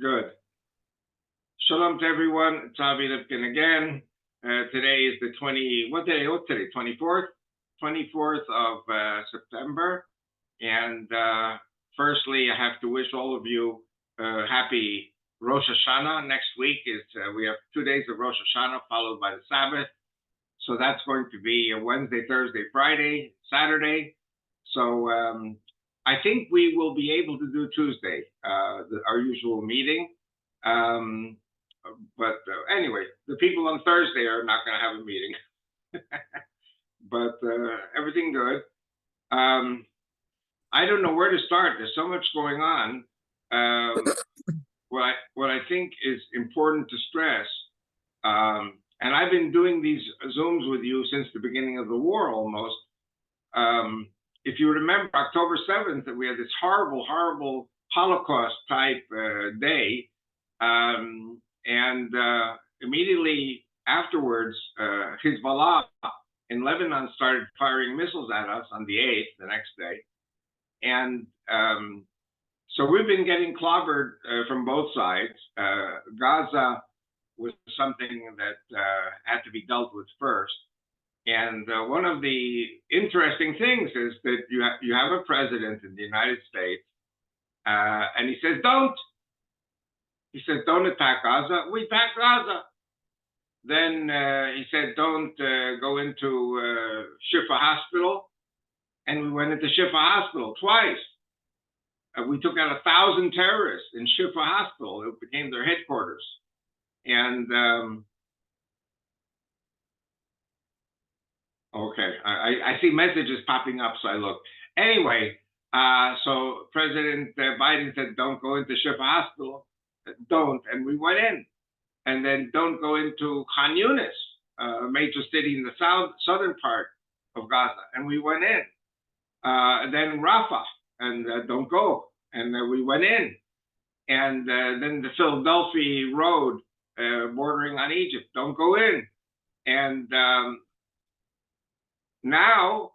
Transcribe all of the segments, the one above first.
Good. Shalom to everyone. It's Avi Lipkin again. Today is the 20, what's today? 24th? 24th of September. And firstly, I have to wish all of you happy Rosh Hashanah. Next week is, we have 2 days of Rosh Hashanah followed by the Sabbath. So that's going to be a Wednesday, Thursday, Friday, Saturday. So I think we will be able to do Tuesday, our usual meeting. But anyway, the people on Thursday are not going to have a meeting. But everything good. I don't know where to start. There's so much going on. What I think is important to stress, and I've been doing these Zooms with you since the beginning of the war almost. If you remember, October 7th, we had this horrible, horrible Holocaust type day. And immediately afterwards, Hezbollah in Lebanon started firing missiles at us on the 8th, the next day. And so we've been getting clobbered from both sides. Gaza was something that had to be dealt with first. And one of the interesting things is that you have a president in the United States, and he says, don't. He said, don't attack Gaza. We attack Gaza. Then he said, don't go into Shifa Hospital. And we went into Shifa Hospital twice. We took out 1,000 terrorists in Shifa Hospital. It became their headquarters. And okay, I see messages popping up, so I look. Anyway, so President Biden said, don't go into Shifa Hospital. Don't, and we went in. And then don't go into Khan Yunis, a major city in the southern part of Gaza, and we went in. Then Rafah, and don't go, and we went in. And then the Philadelphia road bordering on Egypt, don't go in. And now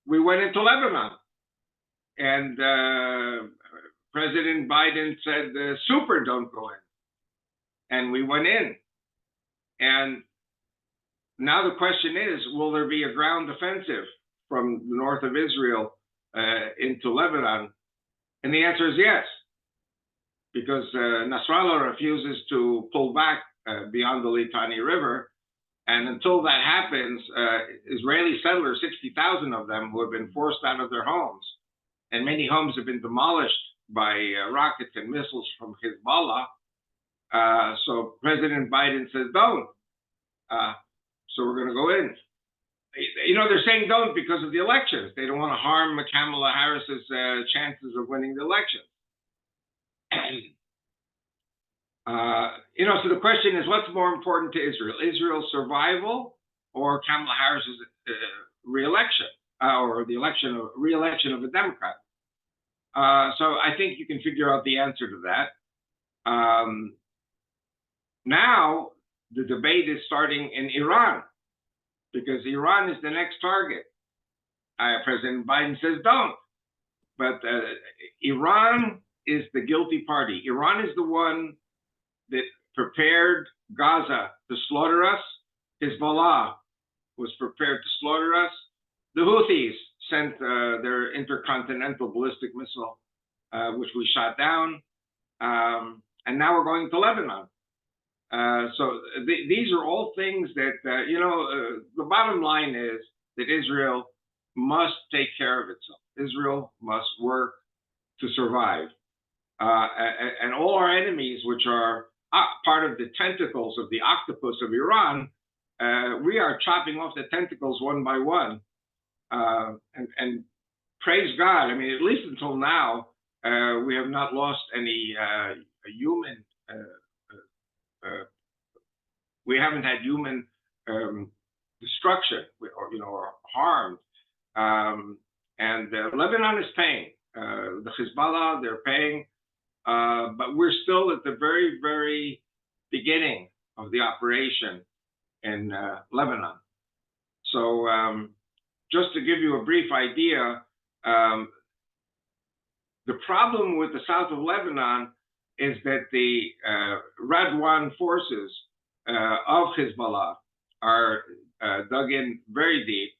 we went into Lebanon, and President Biden said, super, don't go in. And we went in. And now the question is, will there be a ground offensive from the north of Israel into Lebanon? And the answer is yes, because Nasrallah refuses to pull back beyond the Litani River. And until that happens, Israeli settlers, 60,000 of them, who have been forced out of their homes, and many homes have been demolished by rockets and missiles from Hezbollah. So President Biden says, don't. So we're going to go in. You know, they're saying don't because of the elections. They don't want to harm Kamala Harris's chances of winning the election. You know, so the question is, what's more important to Israel? Israel's survival or Kamala Harris's re-election, or the re-election of a Democrat? So I think you can figure out the answer to that. Now, the debate is starting in Iran, because Iran is the next target. President Biden says don't. But Iran is the guilty party. Iran is the one that prepared Gaza to slaughter us. Hezbollah was prepared to slaughter us. The Houthis sent their intercontinental ballistic missile, which we shot down. And now we're going to Lebanon. So these are all things that, you know, the bottom line is that Israel must take care of itself. Israel must work to survive. And all our enemies, which are part of the tentacles of the octopus of Iran, we are chopping off the tentacles one by one. And praise God, I mean, at least until now, we have not lost any human we haven't had human destruction or harmed. And Lebanon is paying. The Hezbollah, they're paying. But we're still at the very, very beginning of the operation in Lebanon. So just to give you a brief idea, the problem with the south of Lebanon is that the Radwan forces of Hezbollah are dug in very deep.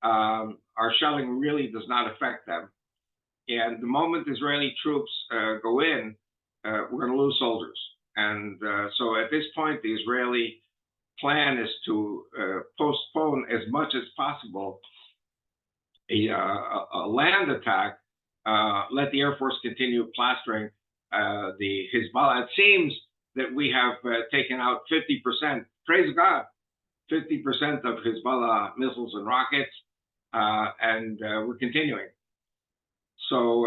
Our shelling really does not affect them. And the moment Israeli troops go in, we're going to lose soldiers. And so at this point, the Israeli plan is to postpone as much as possible a land attack, let the Air Force continue plastering the Hezbollah. It seems that we have taken out 50%, praise God, 50% of Hezbollah missiles and rockets, and we're continuing. So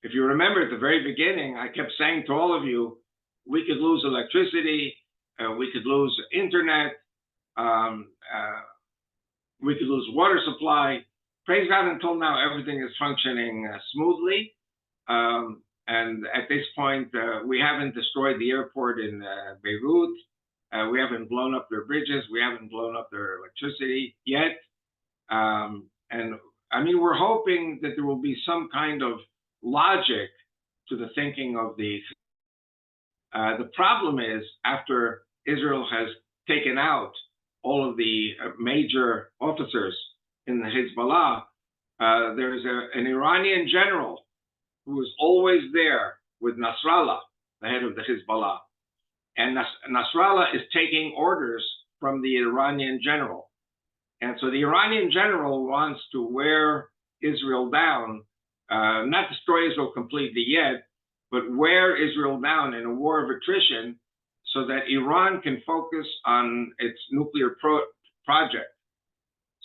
if you remember at the very beginning, I kept saying to all of you, we could lose electricity, we could lose internet, we could lose water supply. Praise God, until now, everything is functioning smoothly. And at this point, we haven't destroyed the airport in Beirut. We haven't blown up their bridges. We haven't blown up their electricity yet. And I mean, we're hoping that there will be some kind of logic to the thinking of the problem is, after Israel has taken out all of the major officers in the Hezbollah, there's an Iranian general who is always there with Nasrallah, the head of the Hezbollah. And Nasrallah is taking orders from the Iranian general. And so the Iranian general wants to wear Israel down, not destroy Israel completely yet, but wear Israel down in a war of attrition so that Iran can focus on its nuclear project.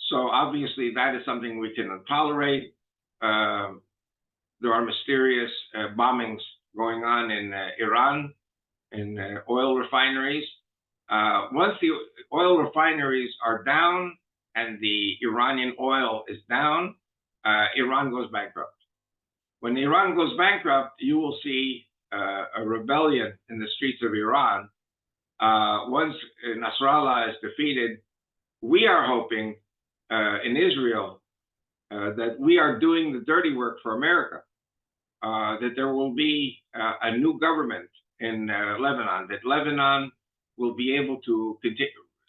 So obviously that is something we cannot tolerate. There are mysterious bombings going on in Iran, in oil refineries. Once the oil refineries are down and the Iranian oil is down, Iran goes bankrupt. When Iran goes bankrupt, you will see a rebellion in the streets of Iran. Once Nasrallah is defeated, we are hoping in Israel that we are doing the dirty work for America, that there will be a new government in Lebanon, that Lebanon will be able to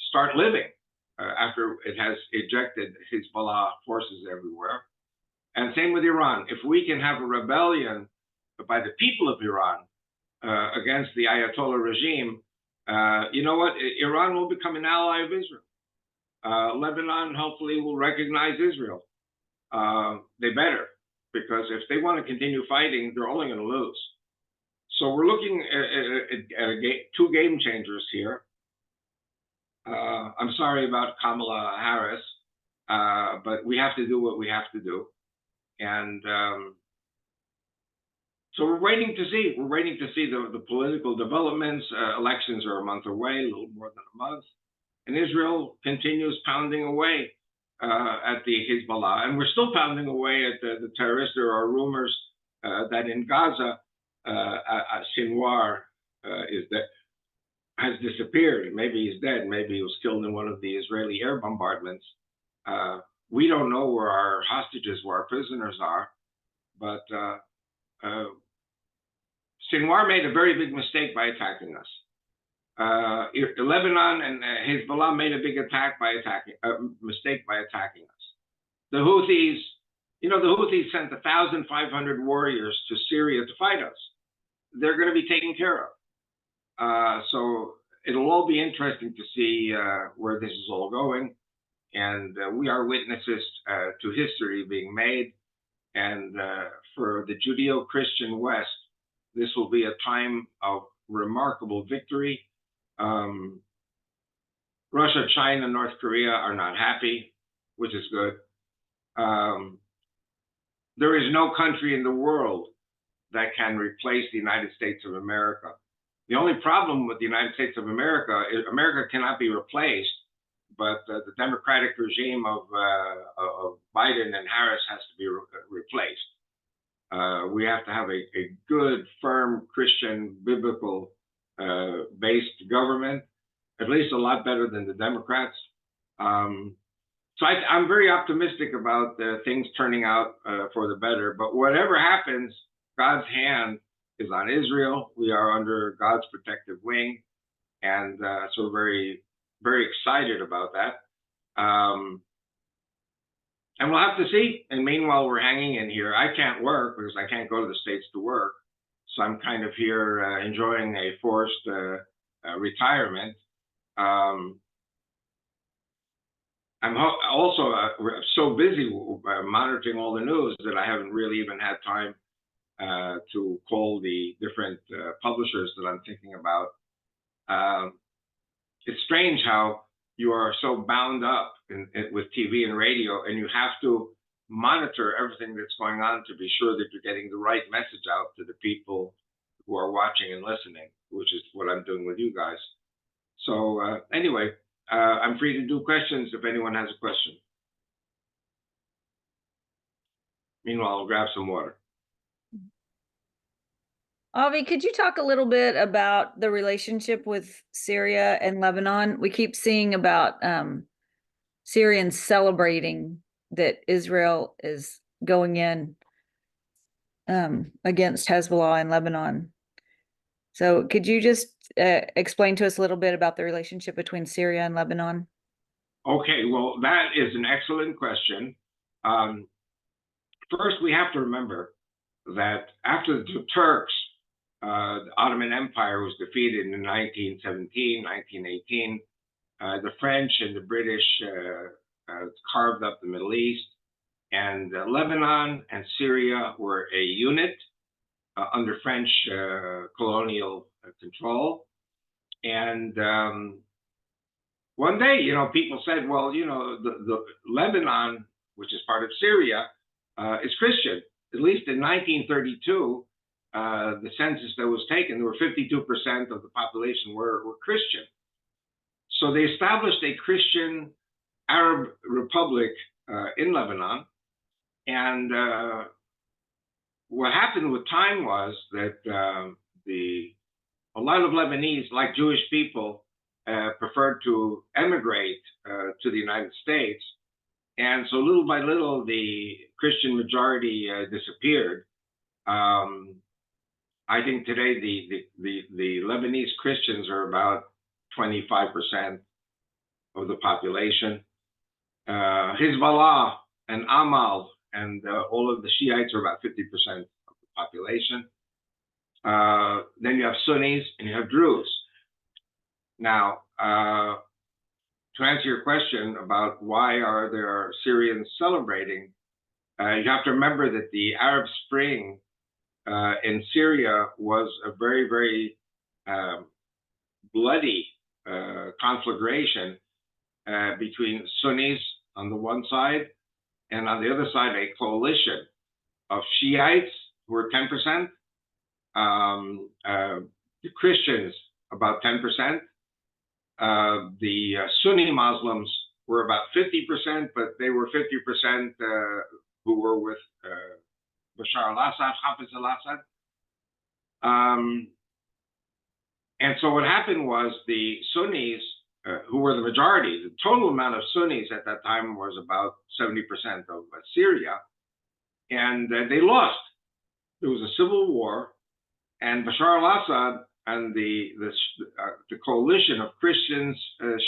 start living after it has ejected Hezbollah forces everywhere. And same with Iran. If we can have a rebellion by the people of Iran against the Ayatollah regime, you know what? Iran will become an ally of Israel. Lebanon hopefully will recognize Israel. They better, because if they want to continue fighting, they're only going to lose. So we're looking at two game changers here. I'm sorry about Kamala Harris, but we have to do what we have to do. And so we're waiting to see. We're waiting to see the political developments. Elections are a month away, a little more than a month. And Israel continues pounding away at the Hezbollah. And we're still pounding away at the terrorists. There are rumors that in Gaza, Sinwar has disappeared. Maybe he's dead. Maybe he was killed in one of the Israeli air bombardments. We don't know where our hostages, where our prisoners are. But Sinwar made a very big mistake by attacking us. Lebanon and Hezbollah made a big mistake by attacking us. The Houthis, the Houthis sent 1,500 warriors to Syria to fight us. They're going to be taken care of. So it'll all be interesting to see where this is all going. And we are witnesses to history being made. And for the Judeo-Christian West, this will be a time of remarkable victory. Russia, China, North Korea are not happy, which is good. There is no country in the world that can replace the United States of America. The only problem with the United States of America is America cannot be replaced, but the democratic regime of Biden and Harris has to be replaced. We have to have a good, firm, Christian, biblical based government, at least a lot better than the Democrats. So I'm very optimistic about things turning out for the better. But whatever happens, God's hand is on Israel. We are under God's protective wing, and so we're very, very excited about that. And we'll have to see. And meanwhile, we're hanging in here. I can't work because I can't go to the States to work. So I'm kind of here enjoying a forced retirement. I'm also so busy monitoring all the news that I haven't really even had time to call the different publishers that I'm thinking about. It's strange how you are so bound up with TV and radio, and you have to monitor everything that's going on to be sure that you're getting the right message out to the people who are watching and listening, which is what I'm doing with you guys. So anyway, I'm free to do questions if anyone has a question. Meanwhile, I'll grab some water. Avi, could you talk a little bit about the relationship with Syria and Lebanon? We keep seeing about Syrians celebrating that Israel is going in against Hezbollah in Lebanon. So could you just explain to us a little bit about the relationship between Syria and Lebanon? Okay, well, that is an excellent question. First, we have to remember that after the Turks, the Ottoman Empire was defeated in 1917, 1918. The French and the British carved up the Middle East, and Lebanon and Syria were a unit under French colonial control. And one day, people said, well, the Lebanon, which is part of Syria, is Christian. At least in 1932, the census that was taken, there were 52% of the population were Christian. So they established a Christian Arab Republic in Lebanon. And what happened with time was that a lot of Lebanese, like Jewish people, preferred to emigrate to the United States. And so little by little, the Christian majority disappeared. I think today the Lebanese Christians are about 25% of the population. Hezbollah and Amal and all of the Shiites are about 50% of the population. Then you have Sunnis and you have Druze. Now, to answer your question about why are there Syrians celebrating, you have to remember that the Arab Spring in Syria was a very, very bloody conflagration between Sunnis on the one side and on the other side a coalition of Shiites who were 10%, the Christians about 10%, the Sunni Muslims were about 50%, but they were 50% who were with Bashar al-Assad, Hafiz al-Assad. And so what happened was the Sunnis, who were the majority, the total amount of Sunnis at that time was about 70% of Syria, and they lost. There was a civil war, and Bashar al-Assad and the coalition of Christians,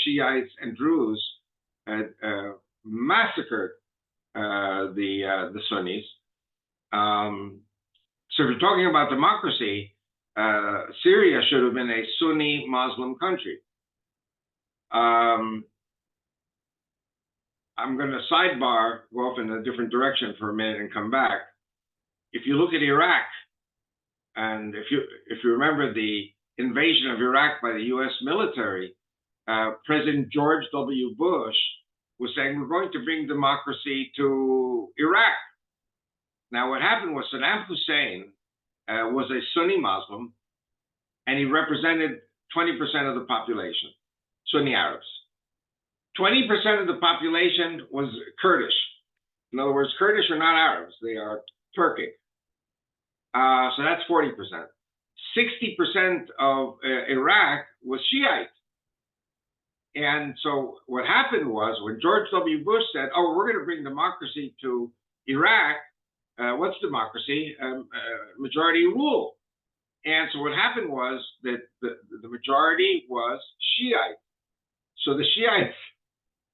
Shiites, and Druze had massacred the Sunnis. So if you're talking about democracy, Syria should have been a Sunni Muslim country. I'm going to sidebar, go off in a different direction for a minute and come back. If you look at Iraq, and if you remember the invasion of Iraq by the U.S. military, President George W. Bush was saying, we're going to bring democracy to Iraq. Now, what happened was Saddam Hussein was a Sunni Muslim, and he represented 20% of the population, Sunni Arabs. 20% of the population was Kurdish. In other words, Kurdish are not Arabs, they are Turkic. So that's 40%. 60% of Iraq was Shiite. And so what happened was when George W. Bush said, oh, we're going to bring democracy to Iraq, what's democracy? Majority rule. And so what happened was that the majority was Shiite. So the Shiites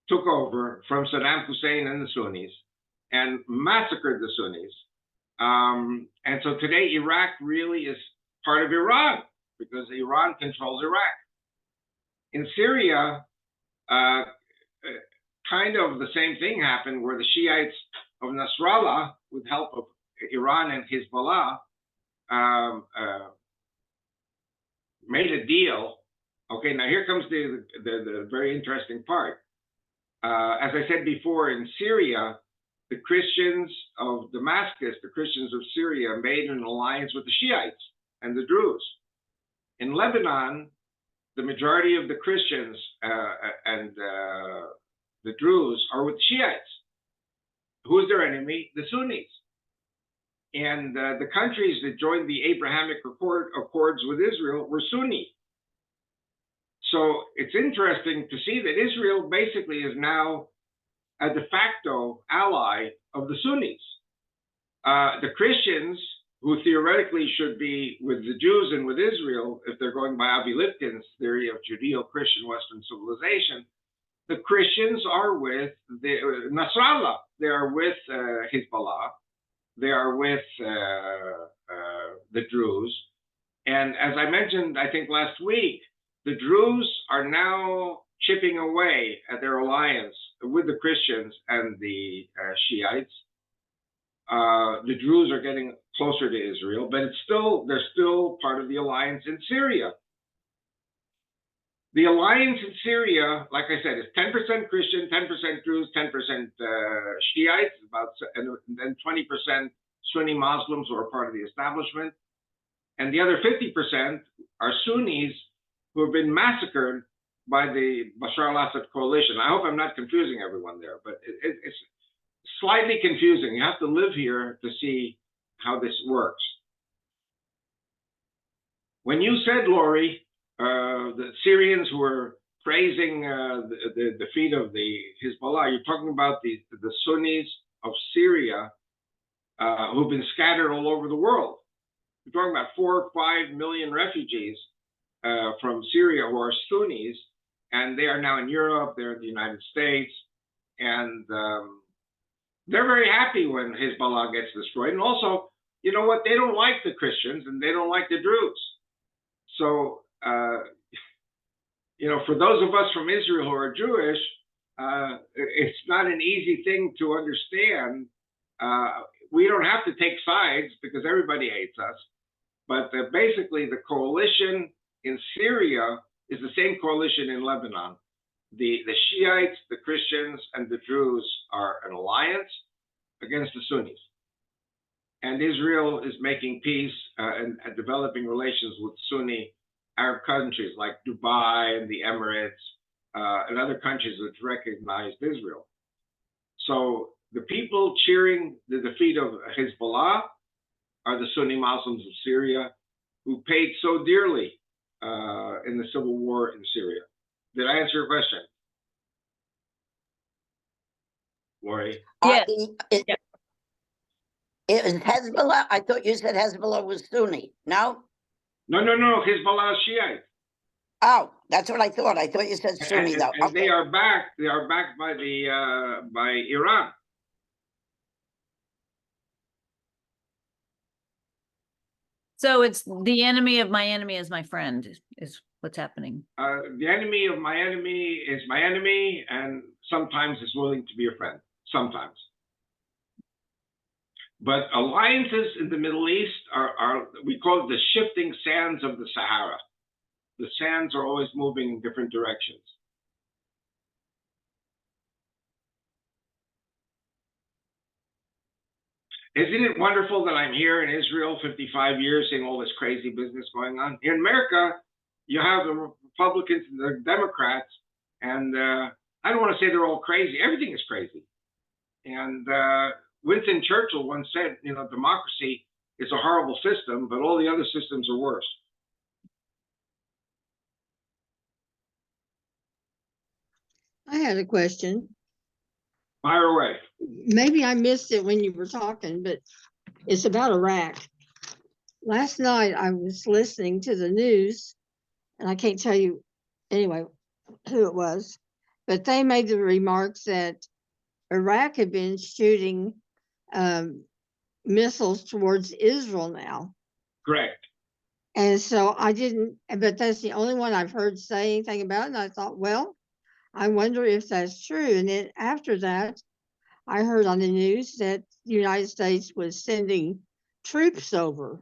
took over from Saddam Hussein and the Sunnis and massacred the Sunnis. And so today Iraq really is part of Iran because Iran controls Iraq. In Syria, kind of the same thing happened where the Shiites of Nasrallah, with help of Iran and Hezbollah, made a deal. Okay, now here comes the very interesting part. As I said before, in Syria, the Christians of Damascus, the Christians of Syria, made an alliance with the Shiites and the Druze. In Lebanon, the majority of the Christians and the Druze are with the Shiites. Who is their enemy? The Sunnis. And the countries that joined the Abrahamic Accords with Israel were Sunni. So it's interesting to see that Israel basically is now a de facto ally of the Sunnis. The Christians, who theoretically should be with the Jews and with Israel, if they're going by Avi Lipkin's theory of Judeo-Christian Western civilization, the Christians are with the Nasrallah. They are with Hezbollah. They are with the Druze. And as I mentioned, I think last week, the Druze are now chipping away at their alliance with the Christians and the Shiites. The Druze are getting closer to Israel, but they're still part of the alliance in Syria. The alliance in Syria, like I said, is 10% Christian, 10% Druze, 10% Shiites, and then 20% Sunni Muslims who are part of the establishment. And the other 50% are Sunnis who have been massacred by the Bashar al-Assad coalition. I hope I'm not confusing everyone there, but it's slightly confusing. You have to live here to see how this works. When you said, Lori, the Syrians were praising the defeat of the Hezbollah, you're talking about the Sunnis of Syria who've been scattered all over the world. You're talking about 4 or 5 million refugees from Syria who are Sunnis, and they are now in Europe, they're in the United States, and they're very happy when Hezbollah gets destroyed. And also, you know what? They don't like the Christians and they don't like the Druze. So, you know, for those of us from Israel who are Jewish, it's not an easy thing to understand. We don't have to take sides because everybody hates us. But basically, the coalition in Syria is the same coalition in Lebanon. The Shiites, the Christians, and the Druze are an alliance against the Sunnis. And Israel is making peace and developing relations with Sunni Arab countries like Dubai and the Emirates and other countries which recognized Israel. So the people cheering the defeat of Hezbollah are the Sunni Muslims of Syria who paid so dearly in the civil war in Syria. Did I answer your question, Lori? Yes. It was Hezbollah. I thought you said Hezbollah was Sunni. No? No. Hezbollah is Shiite. Oh, that's what I thought. I thought you said Sunni, though. And they are backed. They are backed by by Iran. So it's the enemy of my enemy is my friend is what's happening. The enemy of my enemy is my enemy, and sometimes is willing to be a friend. Sometimes. But alliances in the Middle East are we call it the shifting sands of the Sahara. The sands are always moving in different directions. Isn't it wonderful that I'm here in Israel 55 years seeing all this crazy business going on? In America, you have the Republicans and the Democrats, and I don't want to say they're all crazy. Everything is crazy. And Winston Churchill once said, you know, democracy is a horrible system, but all the other systems are worse. I had a question. Fire away. Maybe I missed it when you were talking, but it's about Iraq. last night I was listening to the news, and I can't tell you anyway who it was, but they made the remarks that Iraq had been shooting missiles towards Israel now. Correct. And so I didn't, but that's the only one I've heard say anything about it. And I thought, well, I wonder if that's true. And then after that, I heard on the news that the United States was sending troops over.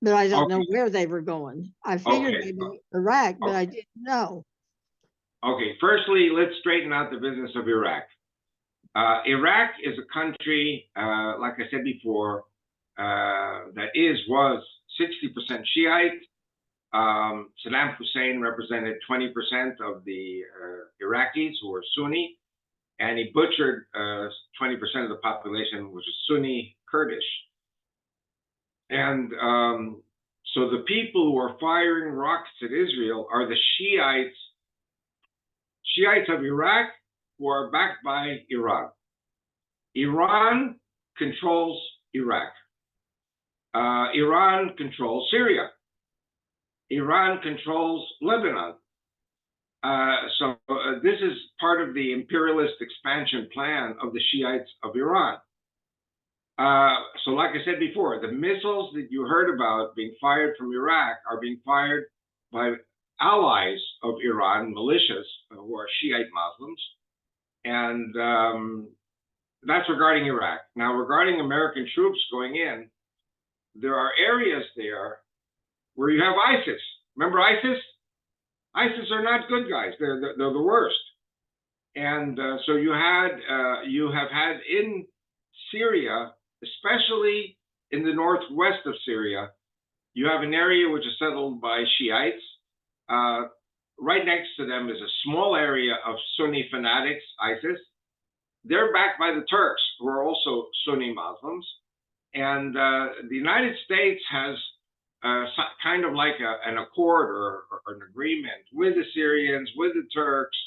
But I don't know Okay. where they were going. I figured Okay. maybe Iraq, but Okay. I didn't know. Okay, firstly, let's straighten out the business of Iraq. Iraq is a country, like I said before, that was 60% Shiite. Saddam Hussein represented 20% of the Iraqis who were Sunni, and he butchered 20% of the population, which is Sunni Kurdish. And so the people who are firing rockets at Israel are the Shiites of Iraq, who are backed by Iran. Iran controls Iraq. Iran controls Syria. Iran controls Lebanon. So this is part of the imperialist expansion plan of the Shiites of Iran. So like I said before, the missiles that you heard about being fired from Iraq are being fired by allies of Iran, militias who are Shiite Muslims. And that's regarding Iraq. Now, regarding American troops going in, there are areas there where you have ISIS. Remember ISIS? ISIS are not good guys. They're the worst. And so you have had in Syria, especially in the northwest of Syria, you have an area which is settled by Shiites. Right next to them is a small area of Sunni fanatics, ISIS. They're backed by the Turks, who are also Sunni Muslims. And the United States has kind of like an accord or an agreement with the Syrians, with the Turks,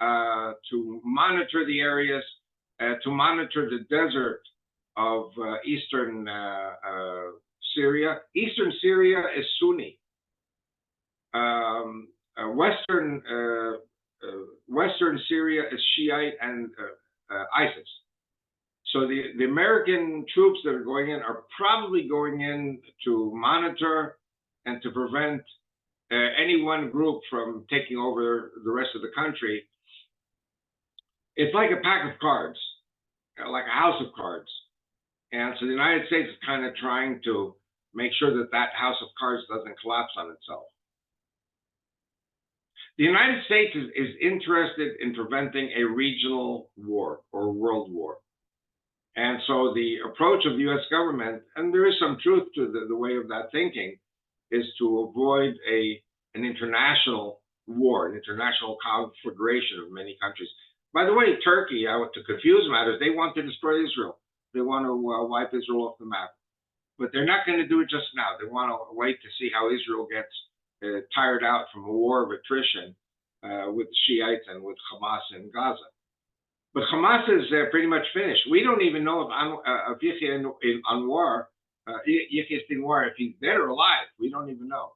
to monitor the areas, to monitor the desert of eastern Syria. Eastern Syria is Sunni. Western Syria is Shiite and ISIS. So the American troops that are going in are probably going in to monitor and to prevent any one group from taking over the rest of the country. It's like a pack of cards, like a house of cards. And so the United States is kind of trying to make sure that that house of cards doesn't collapse on itself. The United States is interested in preventing a regional war or world war. And so the approach of the US government, and there is some truth to the way of that thinking, is to avoid an international war, an international conflagration of many countries. By the way, Turkey, to confuse matters, they want to destroy Israel. They want to wipe Israel off the map. But they're not going to do it just now. They want to wait to see how Israel gets tired out from a war of attrition with Shiites and with Hamas in Gaza. But Hamas is pretty much finished. We don't even know if Yahya Sinwar, if he's dead or alive. We don't even know.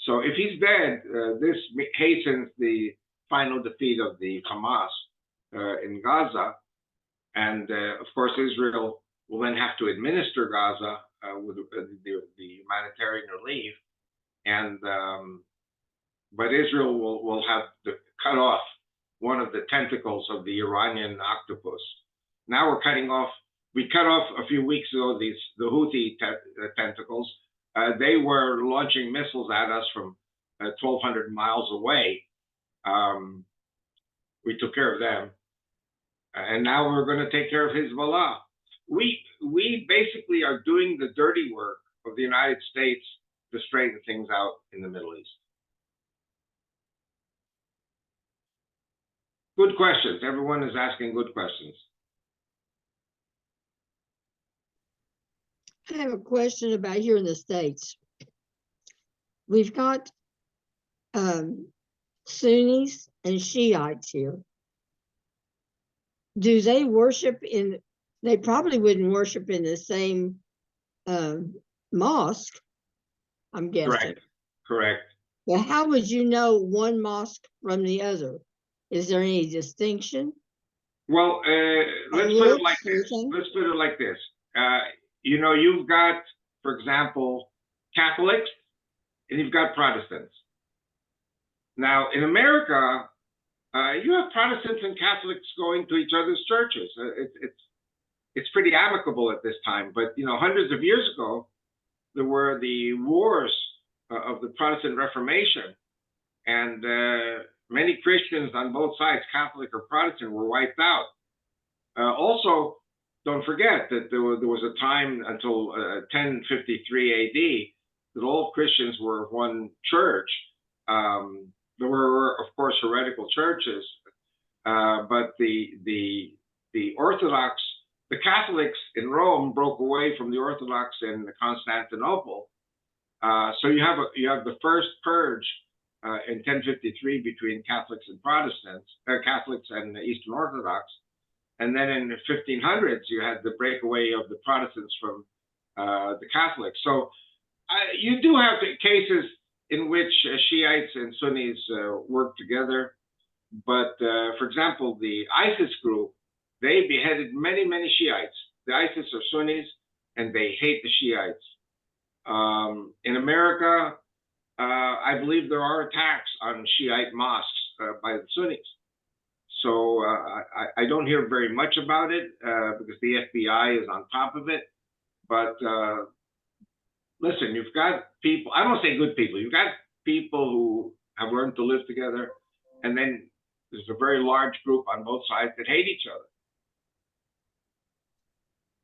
So if he's dead, this hastens the final defeat of the Hamas in Gaza. And of course, Israel will then have to administer Gaza with the humanitarian relief. And but Israel will have to cut off one of the tentacles of the Iranian octopus. Now we're cutting off. We cut off a few weeks ago the Houthi tentacles. They were launching missiles at us from 1,200 miles away. We took care of them, and now we're going to take care of Hezbollah. We basically are doing the dirty work of the United States to straighten things out in the Middle East. Good questions. Everyone is asking good questions. I have a question about here in the States. We've got Sunnis and Shiites here. Do they worship they probably wouldn't worship in the same mosque, I'm guessing. Correct. Correct. Well, how would you know one mosque from the other? Is there any distinction? Well, Or let's put it like looks or this. something? Let's put it like this. You know, you've got, for example, Catholics and you've got Protestants. Now, in America, you have Protestants and Catholics going to each other's churches. It's pretty amicable at this time. But, you know, hundreds of years ago, there were the wars of the Protestant Reformation. And many Christians on both sides, Catholic or Protestant, were wiped out. Also, don't forget that there was a time until 1053 AD that all Christians were one church. There were, of course, heretical churches, but the Orthodox, the Catholics in Rome broke away from the Orthodox in Constantinople. So you have the first purge in 1053 between Catholics and Protestants, Catholics and Eastern Orthodox. And then in the 1500s, you had the breakaway of the Protestants from the Catholics. So you do have cases in which Shiites and Sunnis work together. But for example, the ISIS group, they beheaded many, many Shiites. The ISIS are Sunnis, and they hate the Shiites. In America, I believe there are attacks on Shiite mosques by the Sunnis. So I don't hear very much about it because the FBI is on top of it. But listen, you've got people, I don't say good people, you've got people who have learned to live together. And then there's a very large group on both sides that hate each other.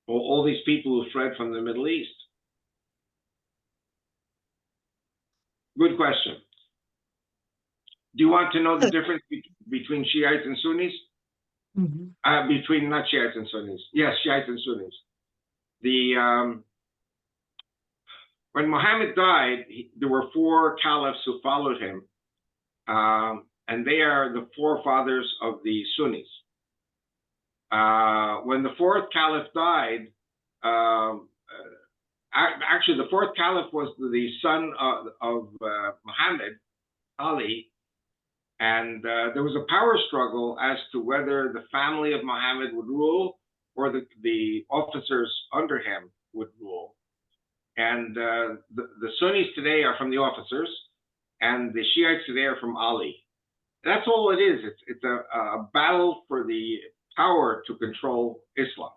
All these people who fled from the Middle East. Good question. Do you want to know the difference between Shiites and Sunnis? Between not Shiites and Sunnis. Yes, Shiites and Sunnis. When Muhammad died, there were 4 caliphs who followed him, and they are the forefathers of the Sunnis. When the 4th caliph died, actually the 4th caliph was the son of Muhammad, Ali, and there was a power struggle as to whether the family of Muhammad would rule or the officers under him would rule. And the Sunnis today are from the officers, and the Shiites today are from Ali. That's all it is. It's a battle for the power to control Islam.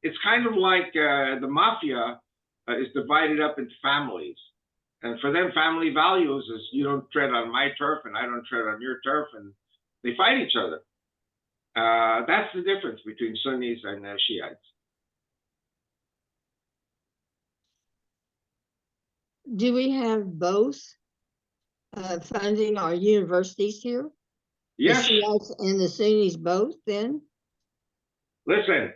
It's kind of like the mafia is divided up into families. And for them, family values is you don't tread on my turf and I don't tread on your turf, and they fight each other. That's the difference between Sunnis and Shiites. Do we have both funding our universities here? Yes. The Shiites and the Sunnis both then? Listen,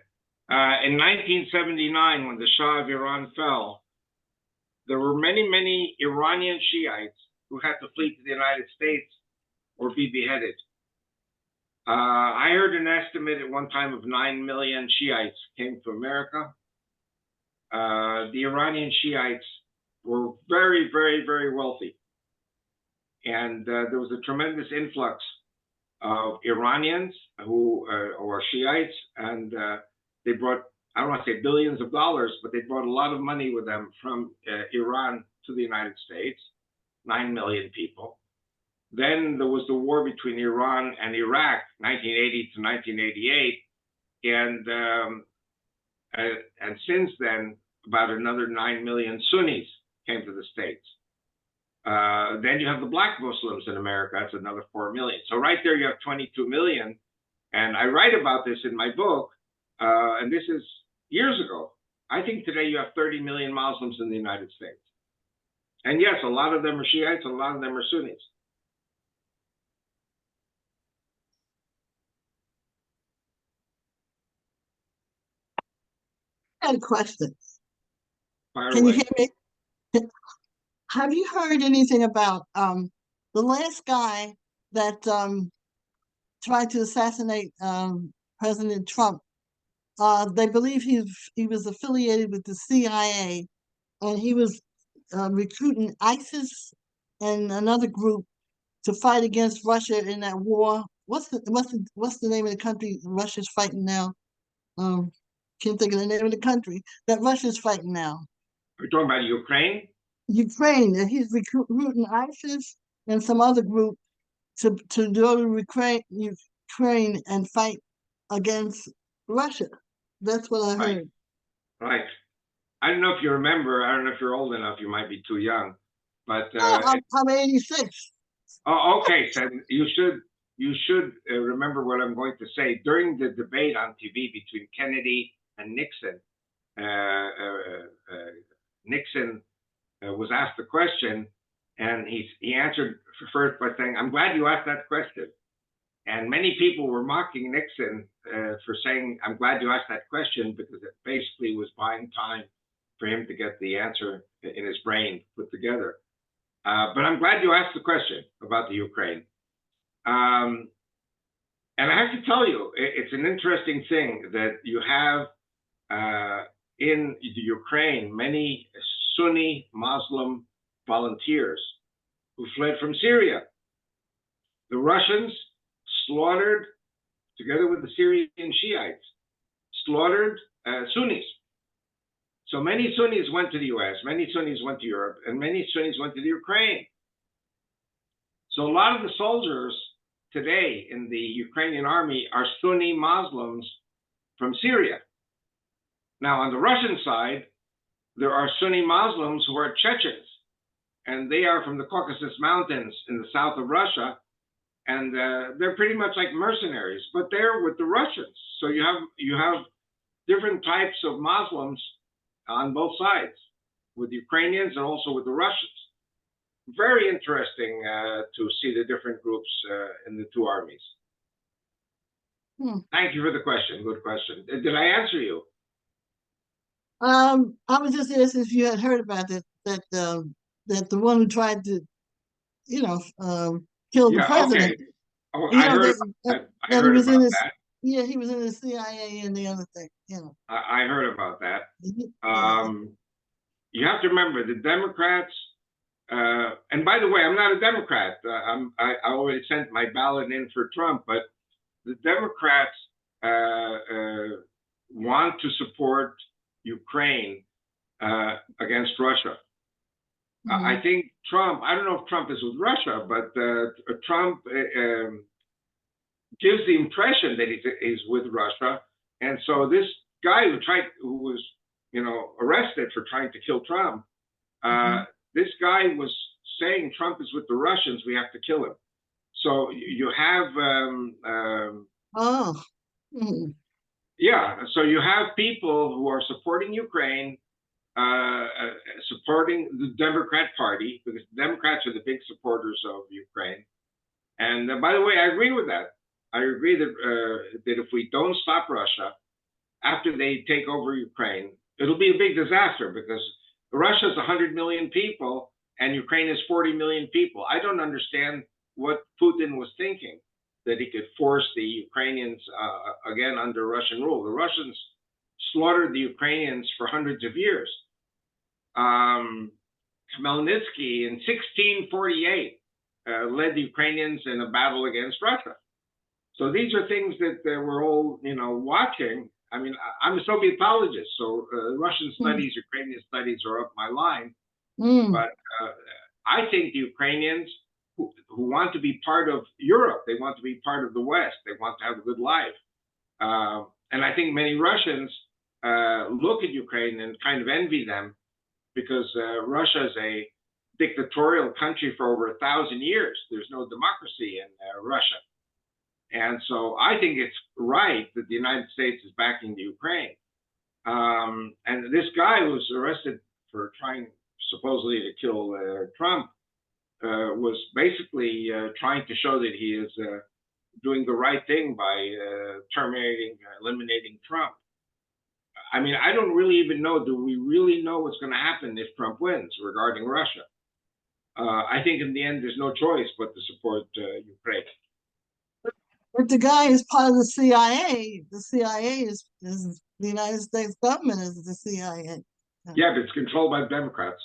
in 1979, when the Shah of Iran fell, there were many, many Iranian Shiites who had to flee to the United States or be beheaded. I heard an estimate at one time of 9 million Shiites came to America. The Iranian Shiites were very, very, very wealthy. And there was a tremendous influx of Iranians who were Shiites, and they brought, I don't want to say billions of dollars, but they brought a lot of money with them from Iran to the United States, 9 million people. Then there was the war between Iran and Iraq, 1980 to 1988. And since then, about another 9 million Sunnis came to the States. Then you have the black Muslims in America, that's another 4 million. So right there you have 22 million. And I write about this in my book, and this is years ago. I think today you have 30 million Muslims in the United States. And yes, a lot of them are Shiites, a lot of them are Sunnis. I had a question. Fire Can you away. hear me? Have you heard anything about the last guy that tried to assassinate President Trump? they believe he was affiliated with the CIA, and he was recruiting ISIS and another group to fight against Russia in that war. What's the name of the country Russia's fighting now? Can't think of the name of the country that Russia's fighting now. We're talking about Ukraine? Ukraine. And he's recruiting ISIS and some other group to go to Ukraine and fight against Russia. That's what I Right. heard. Right. I don't know if you remember, I don't know if you're old enough, you might be too young, but I'm 86. oh, okay, so you should remember what I'm going to say. During the debate on TV between Kennedy and Nixon, Nixon was asked the question, and he answered first by saying, "I'm glad you asked that question." And many people were mocking Nixon for saying, "I'm glad you asked that question," because it basically was buying time for him to get the answer in his brain put together. But I'm glad you asked the question about the Ukraine. And I have to tell you, it's an interesting thing that you have in the Ukraine many Sunni Muslim volunteers who fled from Syria. The Russians slaughtered, together with the Syrian Shiites, slaughtered Sunnis. So many Sunnis went to the US, many Sunnis went to Europe, and many Sunnis went to the Ukraine. So a lot of the soldiers today in the Ukrainian army are Sunni Muslims from Syria. Now, on the Russian side, there are Sunni Muslims who are Chechens, and they are from the Caucasus Mountains in the south of Russia, and they're pretty much like mercenaries, but they're with the Russians. So you have different types of Muslims on both sides, with the Ukrainians and also with the Russians. Very interesting to see the different groups in the two armies. Thank you for the question. Good question. Did I answer you? I was just asking if you had heard about that the one who tried to, kill the president. Okay. Oh, You I know, heard that, I that he heard was in about his, that. yeah, he was in the CIA and the other thing, I heard about that. Yeah. You have to remember the Democrats. And by the way, I'm not a Democrat. I already sent my ballot in for Trump, but the Democrats want to support Ukraine against Russia. I think Trump, I don't know if Trump is with Russia, but Trump gives the impression that he's with Russia. And so this guy who was, arrested for trying to kill Trump, this guy was saying Trump is with the Russians, we have to kill him. So you have, yeah, so you have people who are supporting Ukraine, supporting the Democrat Party, because the Democrats are the big supporters of Ukraine. And by the way, I agree with that. I agree that if we don't stop Russia after they take over Ukraine, it'll be a big disaster, because Russia is 100 million people and Ukraine is 40 million people. I don't understand what Putin was thinking, that he could force the Ukrainians again under Russian rule. The Russians slaughtered the Ukrainians for hundreds of years. Khmelnytsky in 1648 led the Ukrainians in a battle against Russia. So these are things that we're all, watching. I mean, I'm a Sovietologist, so Russian studies, Ukrainian studies are up my line. But I think the Ukrainians who want to be part of Europe, they want to be part of the West, they want to have a good life. And I think many Russians look at Ukraine and kind of envy them, because Russia is a dictatorial country for over 1,000 years. There's no democracy in Russia. And so I think it's right that the United States is backing the Ukraine. And this guy who was arrested for trying supposedly to kill Trump was basically trying to show that he is doing the right thing by eliminating Trump. I mean, I don't really even know, do we really know what's going to happen if Trump wins regarding Russia? I think in the end, there's no choice but to support Ukraine. But the guy is part of the CIA. The CIA is the United States government is the CIA. Yeah, but it's controlled by the Democrats.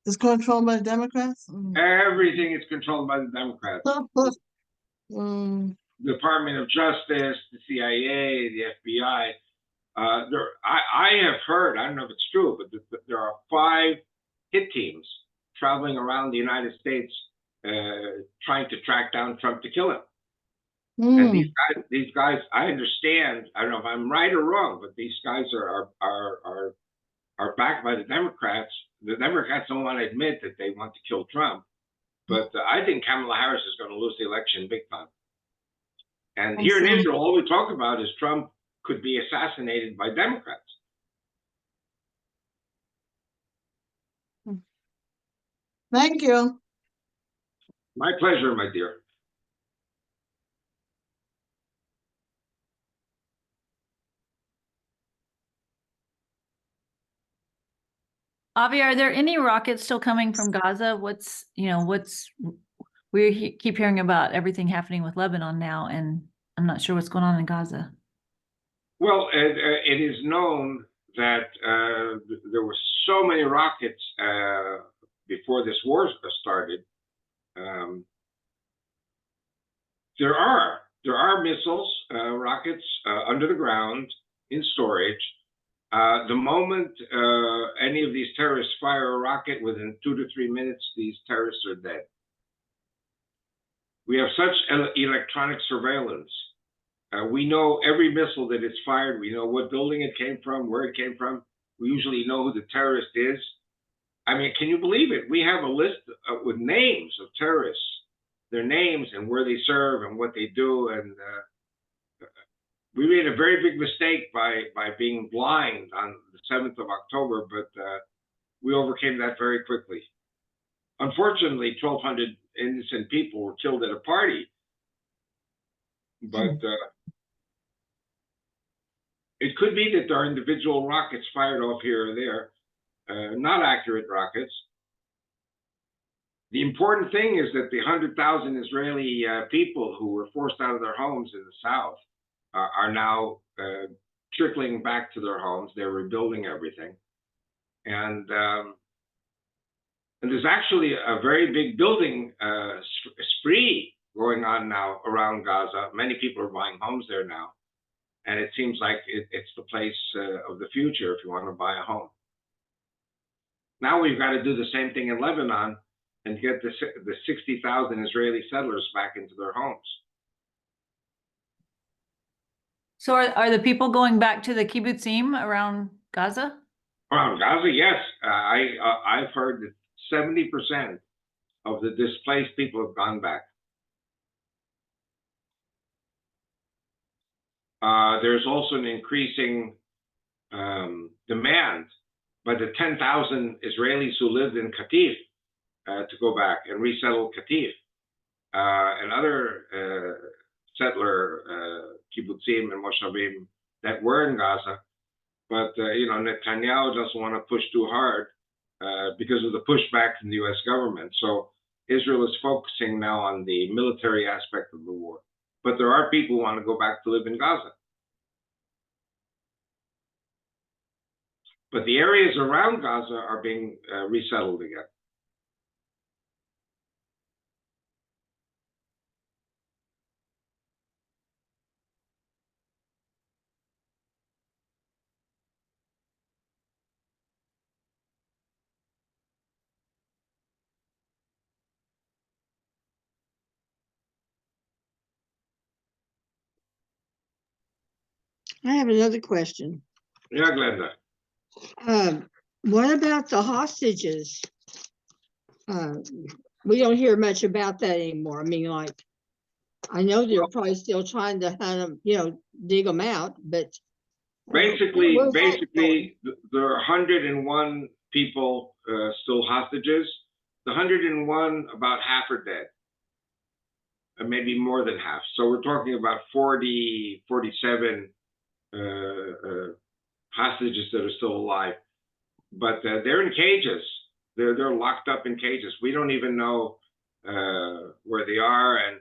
It's controlled by the Democrats. Everything is controlled by the Democrats. Mm. Department of Justice, the CIA, the FBI. I have heard, I don't know if it's true, but there are 5 hit teams traveling around the United States trying to track down Trump to kill him. And these guys, I understand. I don't know if I'm right or wrong, but these guys are backed by the Democrats. The Democrats don't want to admit that they want to kill Trump, but I think Kamala Harris is going to lose the election big time. And here in Israel, all we talk about is Trump could be assassinated by Democrats. Thank you. My pleasure, my dear. Avi, are there any rockets still coming from Gaza? We keep hearing about everything happening with Lebanon now, and I'm not sure what's going on in Gaza. Well, it is known that there were so many rockets before this war started. There are missiles, rockets under the ground in storage. The moment any of these terrorists fire a rocket, within 2 to 3 minutes, these terrorists are dead. We have such electronic surveillance. We know every missile that is fired. We know what building it came from, where it came from. We usually know who the terrorist is. I mean, can you believe it? We have a list with names of terrorists, their names and where they serve and what they do. And we made a very big mistake by being blind on the 7th of October, but we overcame that very quickly. Unfortunately, 1,200 innocent people were killed at a party. But it could be that there are individual rockets fired off here or there, not accurate rockets. The important thing is that the 100,000 Israeli people who were forced out of their homes in the south are now trickling back to their homes. They're rebuilding everything. And there's actually a very big building spree going on now around Gaza. Many people are buying homes there now. And it seems like it's the place of the future if you want to buy a home. Now we've got to do the same thing in Lebanon and get the 60,000 Israeli settlers back into their homes. So are the people going back to the kibbutzim around Gaza? Around Gaza, yes. I've heard that 70% of the displaced people have gone back. There's also an increasing demand by the 10,000 Israelis who lived in Katif to go back and resettle Katif and other settler kibbutzim and moshavim that were in Gaza. But Netanyahu doesn't want to push too hard because of the pushback from the U.S. government. So Israel is focusing now on the military aspect of the war. But there are people who want to go back to live in Gaza. But the areas around Gaza are being resettled again. I have another question. Yeah, Glenda. What about the hostages? We don't hear much about that anymore. I mean, like, I know they're probably still trying to hunt them, dig them out, but Basically, there are 101 people still hostages. The 101, about half are dead, and maybe more than half. So we're talking about 40, 47 hostages that are still alive. But they're in cages. They're locked up in cages. We don't even know where they are. And